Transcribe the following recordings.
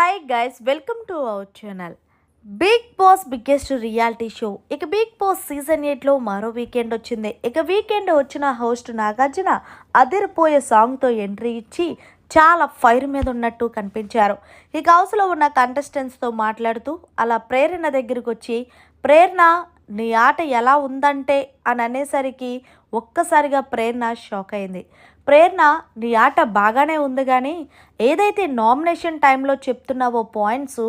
Hi guys, welcome to our channel. Bigg Boss biggest reality show. ఇక Bigg Boss season 8లో మరో weekend వచ్చింది. ఇక వీకెండ్ వచ్చిన హోస్ట్ నాగార్జున అదిరిపోయే సాంగ్తో ఎంట్రీ ఇచ్చి చాలా ఫైర్ మీద ఉన్నట్టు కనిపించారు. ఇక హౌస్లో ఉన్న కంటెస్టెంట్స్తో మాట్లాడుతూ అలా ప్రేరణ దగ్గరికి వచ్చి, ప్రేరణ నీ ఆట ఎలా ఉందంటే అని అనేసరికి ఒక్కసారిగా ప్రేరణ షాక్ అయింది. ప్రేరణ నీ ఆట బాగానే ఉంది, కానీ ఏదైతే నామినేషన్ టైంలో చెప్తున్నావో పాయింట్స్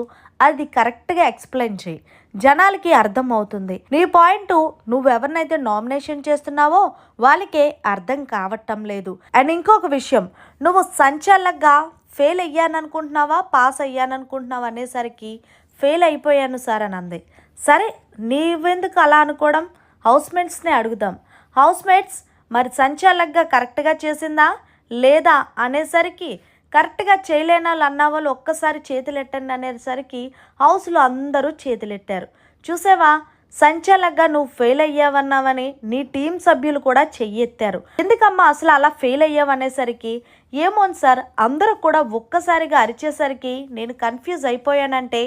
అది కరెక్ట్గా ఎక్స్ప్లెయిన్ చేయి, జనాలకి అర్థం అవుతుంది. నీ పాయింట్ నువ్వెవరినైతే నామినేషన్ చేస్తున్నావో వాళ్ళకే అర్థం కావటం లేదు. అండ్ ఇంకొక విషయం, నువ్వు సంచాలకుగా ఫెయిల్ అయ్యాననుకుంటున్నావా పాస్ అయ్యాననుకుంటున్నావా అనేసరికి ఫెయిల్ అయిపోయాను సార్ అని అంది. సరే, నీవెందుకు అలా అనుకోవడం, హౌస్మేట్స్ని అడుగుదాం. హౌస్మేట్స్ మరి సంచాలకుగా కరెక్ట్గా చేసిందా లేదా అనేసరికి కరెక్ట్గా చేయలేని వాళ్ళు అన్న వాళ్ళు ఒక్కసారి చేతులెట్టండి అనేసరికి హౌస్లో అందరూ చేతులెట్టారు. చూసావా, సంచాలకుగా నువ్వు ఫెయిల్ అయ్యావన్నావని నీ టీం సభ్యులు కూడా చెయ్యెత్తారు. ఎందుకమ్మా అసలు అలా ఫెయిల్ అయ్యావనేసరికి ఏమోను సార్, అందరూ కూడా ఒక్కసారిగా అరిచేసరికి నేను కన్ఫ్యూజ్ అయిపోయానంటే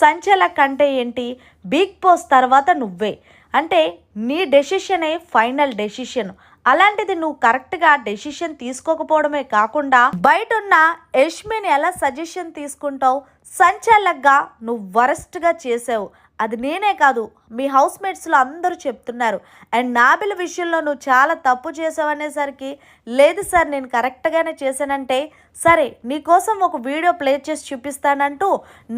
సంచాలక్ అంటే ఏంటి, బిగ్ బాస్ తర్వాత నువ్వే అంటే నీ డెసిషనే ఫైనల్ డెసిషన్. అలాంటిది నువ్వు కరెక్ట్గా డెసిషన్ తీసుకోకపోవడమే కాకుండా బయట ఉన్న యష్మిని ఎలా సజెషన్ తీసుకుంటావు, సంచాలకుగా నువ్వు వరస్ట్గా చేసావు. అది నేనే కాదు, మీ హౌస్మేట్స్లో అందరూ చెప్తున్నారు. అండ్ నాబిల్ విషయంలో నువ్వు చాలా తప్పు చేసావు అనేసరికి లేదు సార్ నేను కరెక్ట్గానే చేశానంటే సరే నీకోసం ఒక వీడియో ప్లే చేసి చూపిస్తానంటూ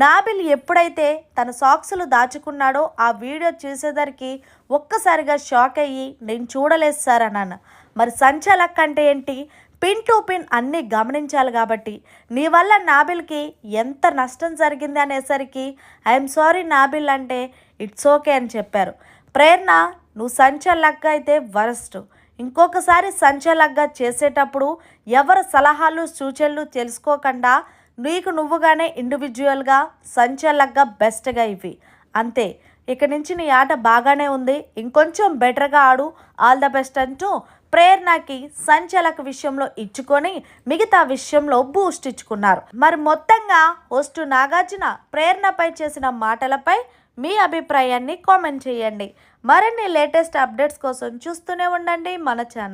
నాబిల్ ఎప్పుడైతే తన సాక్స్లు దాచుకున్నాడో ఆ వీడియో చూసేసరికి ఒక్కసారిగా షాక్ అయ్యి నేను చూడలేదు సార్ అన్నాను. మరి సంచాలక్ అంటే ఏంటి, పిన్ టు పిన్ అన్నీ గమనించాలి. కాబట్టి నీ వల్ల నాబిల్కి ఎంత నష్టం జరిగింది అనేసరికి ఐఎమ్ సారీ నాబిల్ అంటే ఇట్స్ ఓకే అని చెప్పారు. ప్రేరణ నువ్వు సంచాలకుగా అయితే వరస్ట్, ఇంకొకసారి సంచాలకుగా చేసేటప్పుడు ఎవరి సలహాలు సూచనలు తెలుసుకోకుండా నీకు నువ్వుగానే ఇండివిజువల్గా సంచాలకుగా బెస్ట్గా ఇవి అంతే. ఇక నుంచి నీ ఆట బాగానే ఉంది, ఇంకొంచెం బెటర్గా ఆడు, ఆల్ ద బెస్ట్ అంటూ ప్రేరణకి సంచాలక విషయంలో ఇచ్చుకొని మిగతా విషయంలో బూస్ట్ ఇచ్చుకున్నారు. మరి మొత్తంగా హోస్ట్ నాగార్జున ప్రేరణపై చేసిన మాటలపై మీ అభిప్రాయాన్ని కామెంట్ చేయండి. మరిన్ని లేటెస్ట్ అప్డేట్స్ కోసం చూస్తూనే ఉండండి మన ఛానల్.